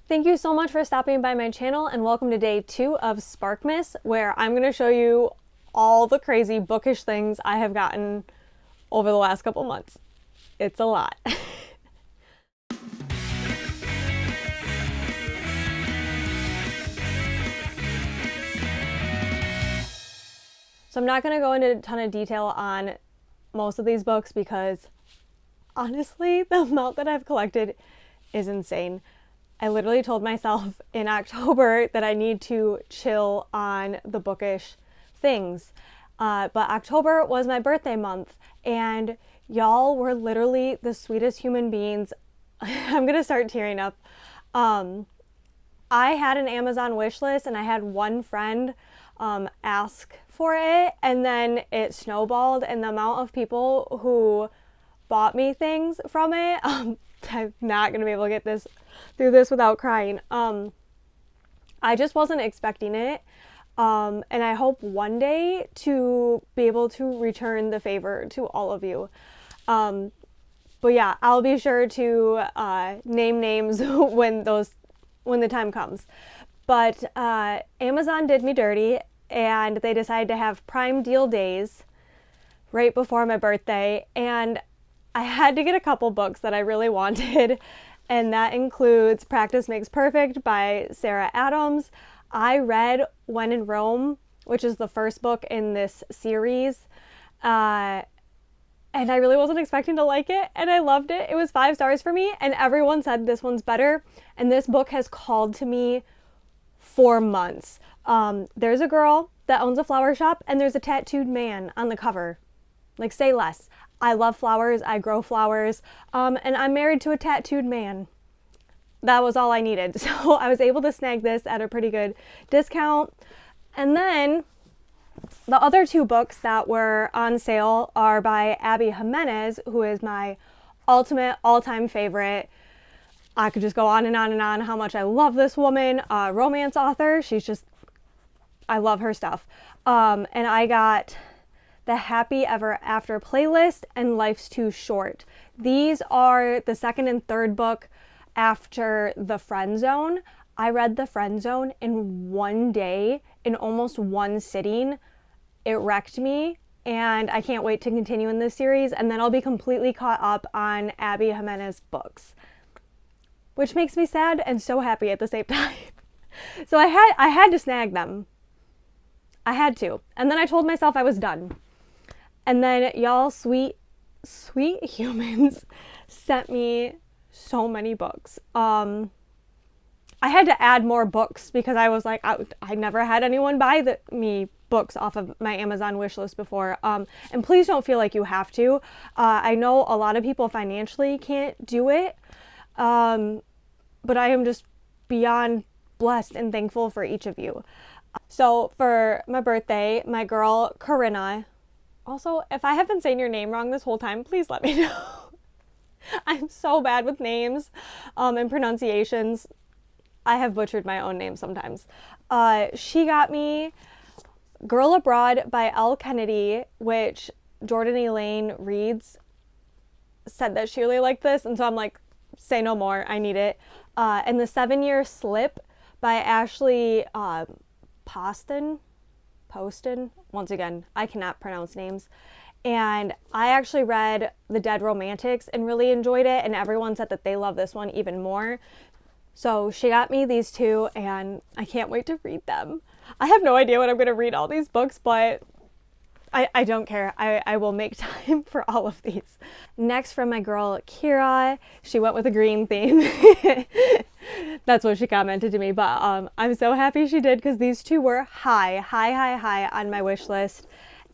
Thank you so much for stopping by my channel and welcome to day 2 of Sparkmas, where I'm going to show you all the crazy bookish things I have gotten over the last couple months. It's a lot. So I'm not going to go into a ton of detail on most of these books because honestly, the amount that I've collected is insane. I literally told myself in October that I need to chill on the bookish things. But October was my birthday month and y'all were literally the sweetest human beings. I'm gonna start tearing up. I had an Amazon wish list and I had one friend ask for it, and then it snowballed, and the amount of people who bought me things from it, I'm not gonna be able to get through this without crying. I just wasn't expecting it, and I hope one day to be able to return the favor to all of you. But yeah, I'll be sure to name names when the time comes. But Amazon did me dirty, and they decided to have Prime Deal days right before my birthday, and I had to get a couple books that I really wanted, and that includes Practice Makes Perfect by Sarah Adams. I read When in Rome, which is the first book in this series, and I really wasn't expecting to like it, and I loved it. It was 5 stars for me, and everyone said this one's better, and this book has called to me for months. There's a girl that owns a flower shop, and there's a tattooed man on the cover. Like, say less. I love flowers, I grow flowers, and I'm married to a tattooed man. That was all I needed. So I was able to snag this at a pretty good discount. And then the other 2 books that were on sale are by Abby Jimenez, who is my ultimate all-time favorite. I could just go on and on and on how much I love this woman, romance author. I love her stuff. And I got The Happy Ever After playlist and Life's Too Short. These are the second and third book after The Friend Zone. I read The Friend Zone in one day, in almost one sitting. It wrecked me, and I can't wait to continue in this series, and then I'll be completely caught up on Abby Jimenez books, which makes me sad and so happy at the same time. So I had to snag them. I had to. And then I told myself I was done. And then y'all sweet humans sent me so many books. I had to add more books because I was like, I never had anyone buy me books off of my Amazon wish list before. And please don't feel like you have to. I know a lot of people financially can't do it. But I am just beyond blessed and thankful for each of you. So for my birthday, my girl Corinna, also, if I have been saying your name wrong this whole time, please let me know. I'm so bad with names and pronunciations. I have butchered my own name sometimes. She got me Girl Abroad by Elle Kennedy, which Jordan Elaine reads, said that she really liked this, and so I'm like, say no more, I need it. And The 7-Year Slip by Ashley Poston. Once again, I cannot pronounce names. And I actually read The Dead Romantics and really enjoyed it, and everyone said that they love this one even more. So she got me these 2, and I can't wait to read them. I have no idea when I'm going to read all these books, but I don't care. I will make time for all of these. Next, from my girl Kira, she went with a green theme. That's what she commented to me, but I'm so happy she did because these 2 were high on my wish list.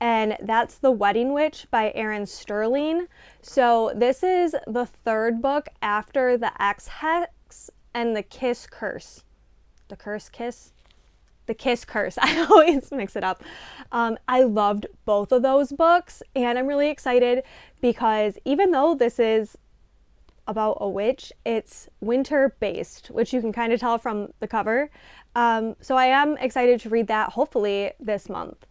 And that's The Wedding Witch by Erin Sterling. So this is the 3rd book after The Ex-Hex and The Kiss Curse. The Curse Kiss? The Kiss Curse. I always mix it up. I loved both of those books, and I'm really excited because even though this is about a witch, it's winter based, which you can kind of tell from the cover. So I am excited to read that hopefully this month.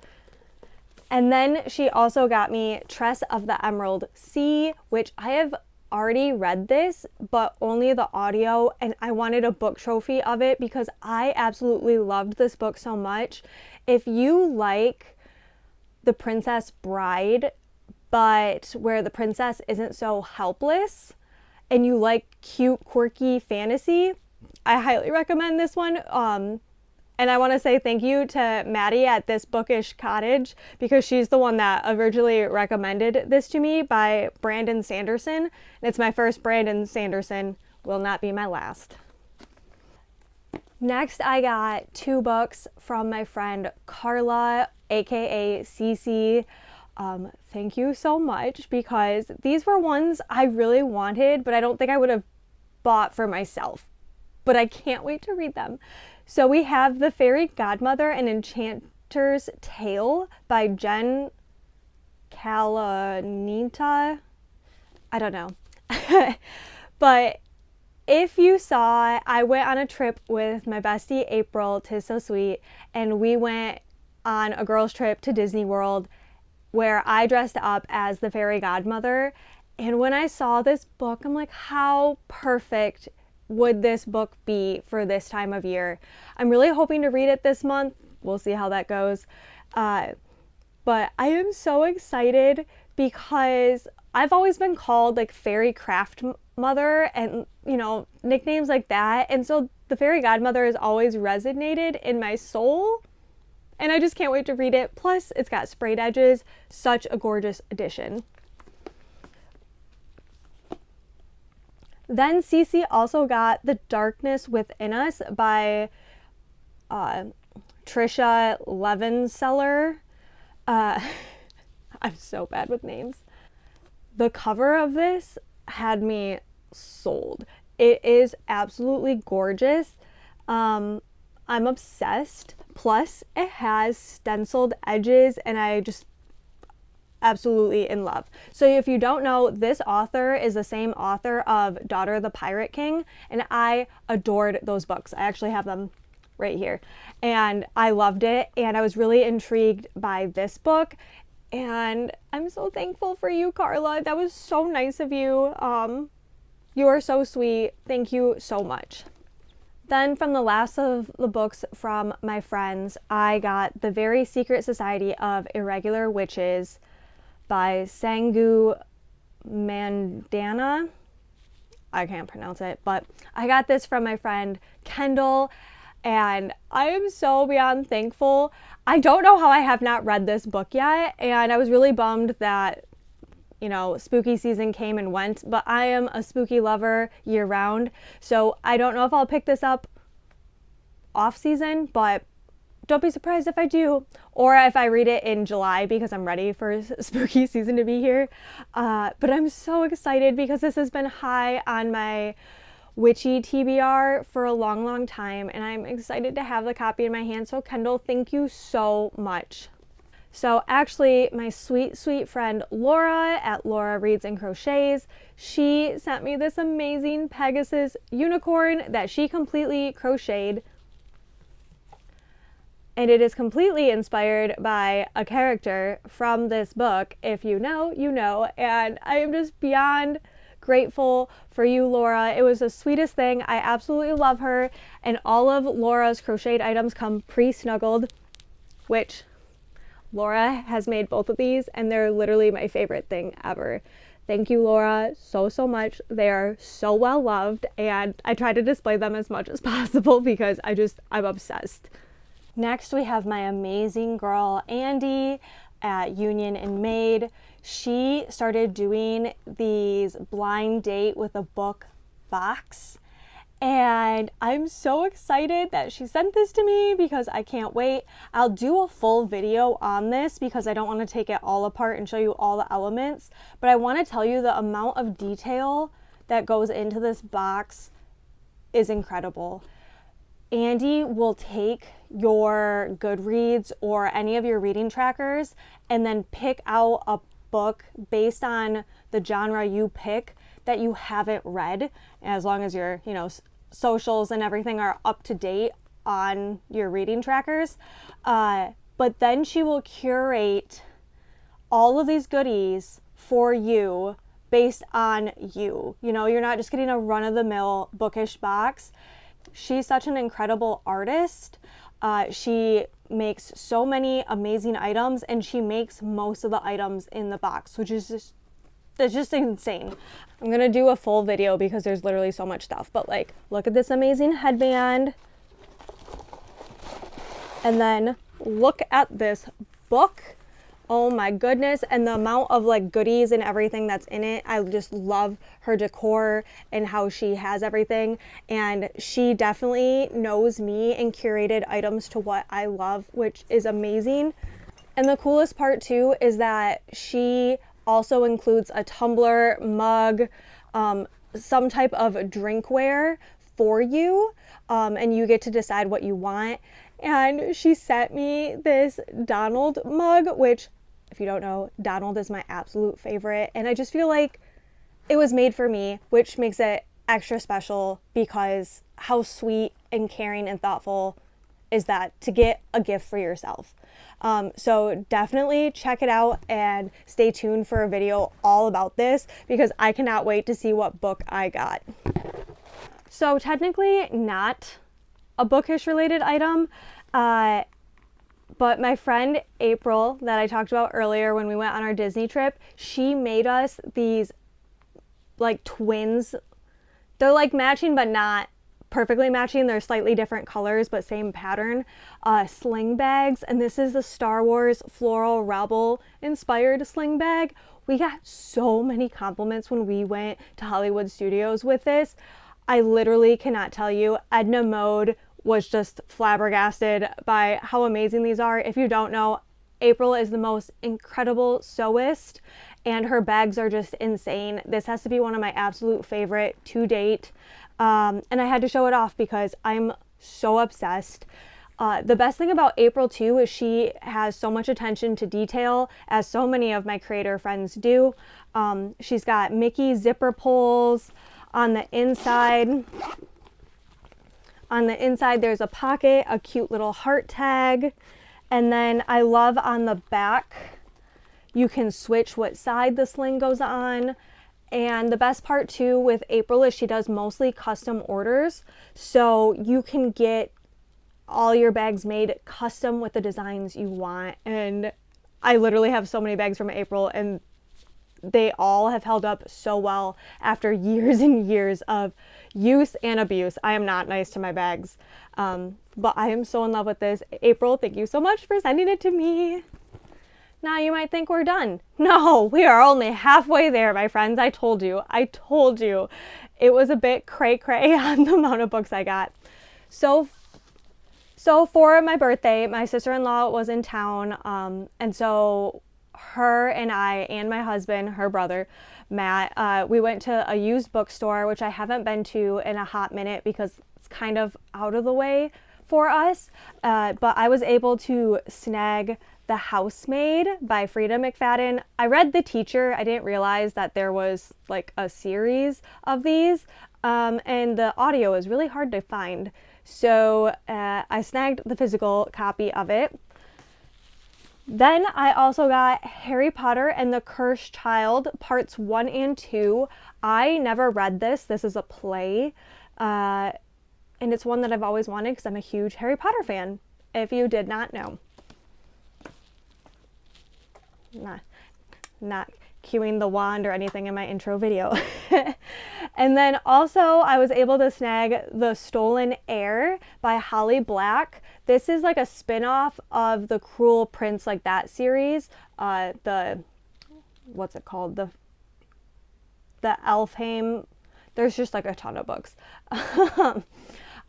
And then she also got me Tress of the Emerald Sea, which I have already read this, but only the audio, and I wanted a book trophy of it because I absolutely loved this book so much. If you like The Princess Bride, but where the princess isn't so helpless, and you like cute, quirky fantasy, I highly recommend this one. And I want to say thank you to Madi at this Bookish cottage because she's the one that originally recommended this to me by Brandon Sanderson. And it's my first Brandon Sanderson, will not be my last. Next, I got 2 books from my friend Carla, aka Cece. Thank you so much because these were ones I really wanted, but I don't think I would have bought for myself. But I can't wait to read them. So we have The Fairy Godmother and Enchanter's Tale by Jen Kalanita. I don't know. But if you saw, I went on a trip with my bestie April, 'tis so sweet, and we went on a girls' trip to Disney World where I dressed up as the fairy godmother. And when I saw this book, I'm like, how perfect would this book be for this time of year? I'm really hoping to read it this month. We'll see how that goes. But I am so excited because I've always been called like fairy craft mother and, you know, nicknames like that. And so the fairy godmother has always resonated in my soul. And I just can't wait to read it. Plus, it's got sprayed edges. Such a gorgeous addition. Then Cece also got The Darkness Within Us by Trisha Levenseller. I'm so bad with names. The cover of this had me sold. It is absolutely gorgeous. I'm obsessed. Plus, it has stenciled edges, and I just absolutely in love. So if you don't know, this author is the same author of Daughter of the Pirate King, and I adored those books. I actually have them right here, and I loved it, and I was really intrigued by this book, and I'm so thankful for you, Carla. That was so nice of you. You are so sweet. Thank you so much. Then from the last of the books from my friends, I got The Very Secret Society of Irregular Witches by Sangu Mandana. I can't pronounce it, but I got this from my friend Kendal, and I am so beyond thankful. I don't know how I have not read this book yet, and I was really bummed that, you know, spooky season came and went, but I am a spooky lover year round, so I don't know if I'll pick this up off season, but don't be surprised if I do, or if I read it in July because I'm ready for spooky season to be here. But I'm so excited because this has been high on my witchy TBR for a long, long time, and I'm excited to have the copy in my hand. So Kendal, thank you so much. So actually, my sweet, sweet friend Laura at Laura Reads and Crochets, she sent me this amazing Pegasus unicorn that she completely crocheted. And it is completely inspired by a character from this book. If you know, you know. And I am just beyond grateful for you, Laura. It was the sweetest thing. I absolutely love her. And all of Laura's crocheted items come pre-snuggled, which Laura has made both of these, and they're literally my favorite thing ever. Thank you, Laura, so, so much. They are so well loved, and I try to display them as much as possible because I'm obsessed. Next, we have my amazing girl, Andy, at Union and Maid. She started doing these blind date with a book box, and I'm so excited that she sent this to me because I can't wait. I'll do a full video on this because I don't want to take it all apart and show you all the elements, but I want to tell you the amount of detail that goes into this box is incredible. Andy will take your Goodreads or any of your reading trackers and then pick out a book based on the genre you pick that you haven't read, as long as your, you know, socials and everything are up to date on your reading trackers. But then she will curate all of these goodies for you based on you. You know, you're not just getting a run-of-the-mill Bookish box. She's such an incredible artist. She makes so many amazing items, and she makes most of the items in the box, which is just, it's just insane. I'm gonna do a full video because there's literally so much stuff, but like, look at this amazing headband. And then look at this book. Oh my goodness. And the amount of like goodies and everything that's in it. I just love her decor and how she has everything. And she definitely knows me and curated items to what I love, which is amazing. And the coolest part too is that she also includes a tumbler, mug, some type of drinkware for you. And you get to decide what you want. And she sent me this Donald mug, which, if you don't know, Donald is my absolute favorite. And I just feel like it was made for me, which makes it extra special because how sweet and caring and thoughtful is that to get a gift for yourself. So definitely check it out and stay tuned for a video all about this because I cannot wait to see what book I got. So technically not a Bookish related item, but my friend April that I talked about earlier when we went on our Disney trip, she made us these like twins. They're like matching but not perfectly matching. They're slightly different colors but same pattern, sling bags. And this is the Star Wars Floral Rebel inspired sling bag. We got so many compliments when we went to Hollywood Studios with this. I literally cannot tell you. Edna Mode was just flabbergasted by how amazing these are. If you don't know, April is the most incredible sewist and her bags are just insane. This has to be one of my absolute favorite to date. And I had to show it off because I'm so obsessed. The best thing about April too is she has so much attention to detail, as so many of my creator friends do. She's got Mickey zipper pulls on the inside. On the inside, there's a pocket, a cute little heart tag. And then I love on the back, you can switch what side the sling goes on. And the best part too with April is she does mostly custom orders. So you can get all your bags made custom with the designs you want. And I literally have so many bags from April and they all have held up so well after years and years of use and abuse. I am not nice to my bags, but I am so in love with this. April, thank you so much for sending it to me. Now you might think we're done. No, we are only halfway there, my friends. I told you. It was a bit cray-cray on the amount of books I got. So for my birthday, my sister-in-law was in town, and so her and I and my husband, her brother, Matt, we went to a used bookstore, which I haven't been to in a hot minute because it's kind of out of the way for us. But I was able to snag The Housemaid by Frida McFadden. I read The Teacher. I didn't realize that there was like a series of these. And the audio is really hard to find. So I snagged the physical copy of it. Then I also got Harry Potter and the Cursed Child, parts 1 and 2. I never read this. This is a play. And it's one that I've always wanted because I'm a huge Harry Potter fan, if you did not know. Not cueing the wand or anything in my intro video. And then also I was able to snag The Stolen Heir by Holly Black. This is like a spin-off of the Cruel Prince, like that series. What's it called? The Elfhame. There's just like a ton of books.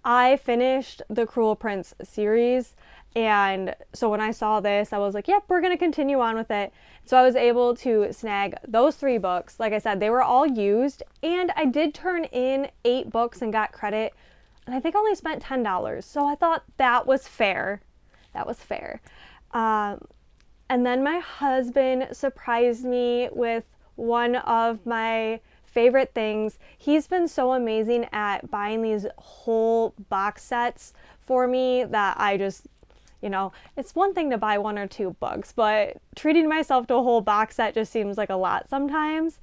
I finished the Cruel Prince series, and so when I saw this, I was like, yep, we're going to continue on with it. So I was able to snag those 3 books. Like I said, they were all used, and I did turn in 8 books and got credit, and I think I only spent $10. So I thought that was fair. That was fair. And then my husband surprised me with one of my favorite things. He's been so amazing at buying these whole box sets for me that I just, you know, it's one thing to buy 1 or 2 books, but treating myself to a whole box set just seems like a lot sometimes.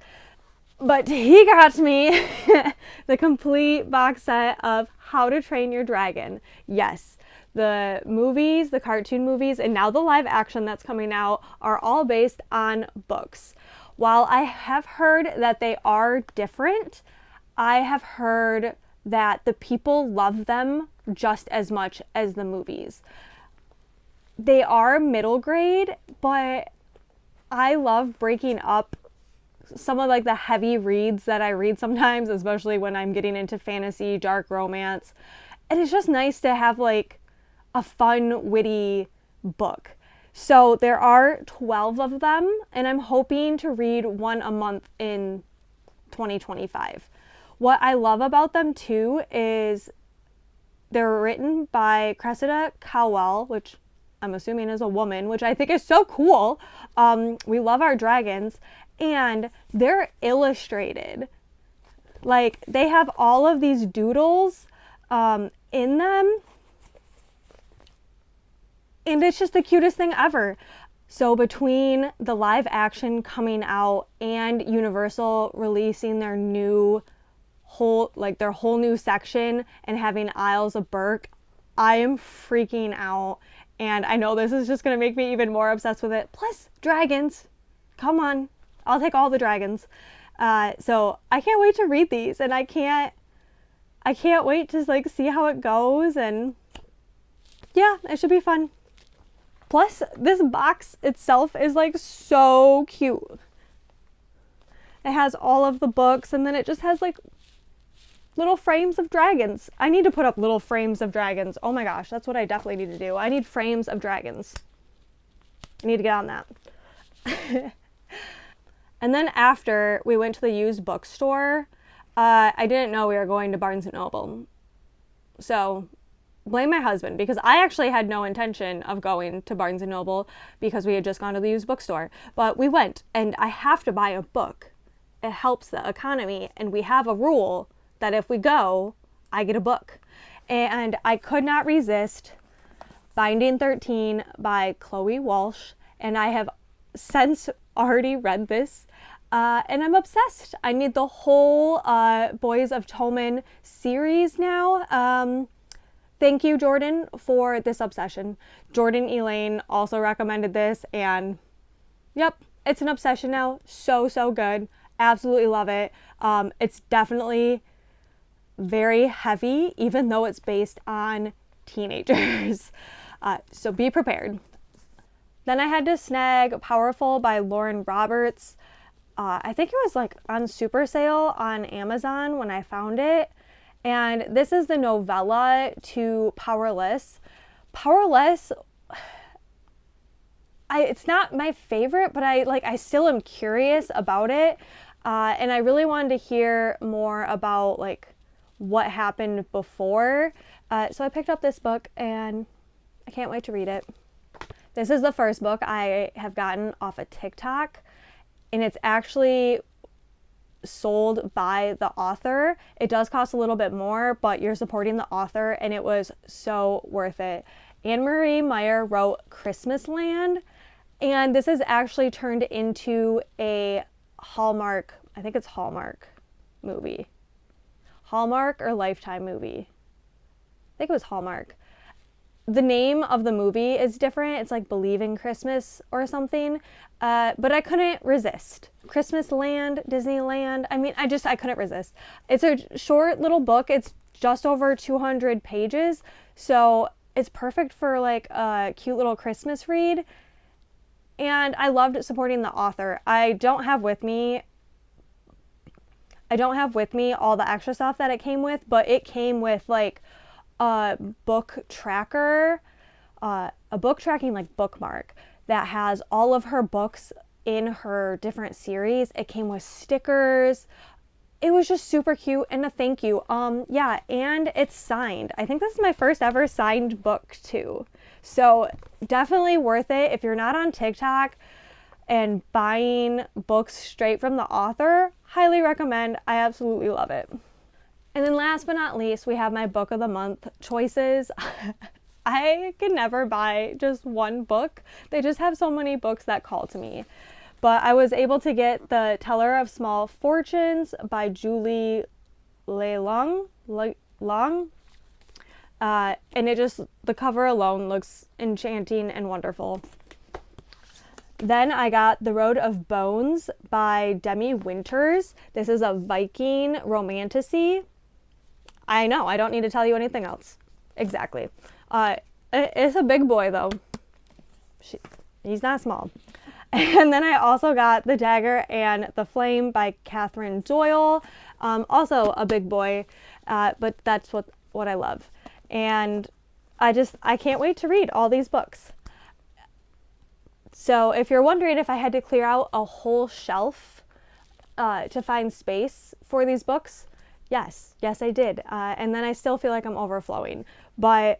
But he got me the complete box set of How to Train Your Dragon. Yes, the movies, the cartoon movies, and now the live action that's coming out are all based on books. While I have heard that they are different, I have heard that the people love them just as much as the movies. They are middle grade, but I love breaking up some of like the heavy reads that I read sometimes, especially when I'm getting into fantasy, dark romance. And it's just nice to have like a fun, witty book. So there are 12 of them, and I'm hoping to read one a month in 2025. What I love about them too is they're written by Cressida Cowell, which I'm assuming is a woman, which I think is so cool. We love our dragons. And they're illustrated. Like, they have all of these doodles in them. And it's just the cutest thing ever. So between the live action coming out and Universal releasing their whole new section and having Isles of Berk, I am freaking out. And I know this is just going to make me even more obsessed with it. Plus, dragons. Come on. I'll take all the dragons. So I can't wait to read these, and I can't wait to like see how it goes, and yeah, it should be fun. Plus, this box itself is like so cute. It has all of the books, and then it just has like little frames of dragons. I need to put up little frames of dragons. Oh my gosh, that's what I definitely need to do. I need frames of dragons. I need to get on that. And then after we went to the used bookstore, I didn't know we were going to Barnes & Noble. So blame my husband, because I actually had no intention of going to Barnes & Noble because we had just gone to the used bookstore. But we went, and I have to buy a book. It helps the economy, and we have a rule that if we go, I get a book. And I could not resist Binding 13 by Chloe Walsh, and I have since already read this, and I'm obsessed. I need the whole Boys of Toman series now. Thank you, Jordan, for this obsession. Jordan Elaine also recommended this, and yep, it's an obsession now. So good. Absolutely love it. It's definitely very heavy, even though it's based on teenagers. So be prepared. Then I had to snag Powerful by Lauren Roberts. I think it was like on super sale on Amazon when I found it. And this is the novella to Powerless. Powerless, it's not my favorite, but I still am curious about it. And I really wanted to hear more about like what happened before. So I picked up this book, and I can't wait to read it. This is the first book I have gotten off of TikTok, and it's actually sold by the author. It does cost a little bit more, but you're supporting the author, and it was so worth it. Anne Marie Meyer wrote Christmas Land, and this is actually turned into a Hallmark, I think it's Hallmark movie. Hallmark or Lifetime movie. I think it was Hallmark. The name of the movie is different. It's like Believing Christmas or something. But I couldn't resist. Christmas Land, Disneyland. I mean, I couldn't resist. It's a short little book. It's just over 200 pages. So it's perfect for like a cute little Christmas read. And I loved supporting the author. I don't have with me all the extra stuff that it came with, but it came with like a book tracker, a book tracking like bookmark that has all of her books in her different series. It came with stickers. It was just super cute, and a thank you. Yeah, and it's signed. I think this is my first ever signed book too. So definitely worth it. If you're not on TikTok and buying books straight from the author, highly recommend. I absolutely love it. And then last but not least, we have my book of the month choices. I can never buy just one book. They just have so many books that call to me. But I was able to get The Teller of Small Fortunes by Julie Long. And the cover alone looks enchanting and wonderful. Then I got The Road of Bones by Demi Winters. This is a Viking romantasy. I know, I don't need to tell you anything else. Exactly. It's a big boy, though. He's not small. And then I also got The Dagger and the Flame by Catherine Doyle. Also a big boy, but that's what I love. And I can't wait to read all these books. So if you're wondering if I had to clear out a whole shelf to find space for these books, yes I did. And then I still feel like I'm overflowing, but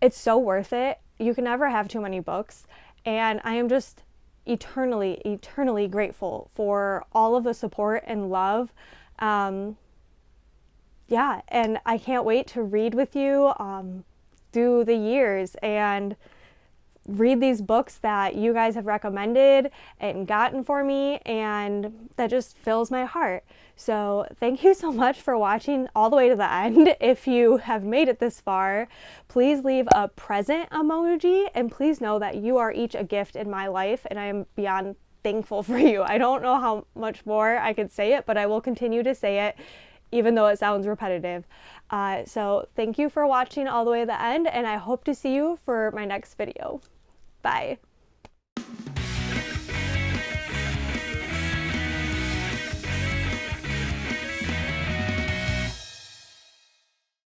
it's so worth it. You can never have too many books. And I am just eternally grateful for all of the support and love. Yeah, and I can't wait to read with you through the years and read these books that you guys have recommended and gotten for me, and that just fills my heart. So thank you so much for watching all the way to the end. If you have made it this far, please leave a present emoji, and please know that you are each a gift in my life, and I am beyond thankful for you. I don't know how much more I could say it, but I will continue to say it even though it sounds repetitive. So thank you for watching all the way to the end, and I hope to see you for my next video. Bye.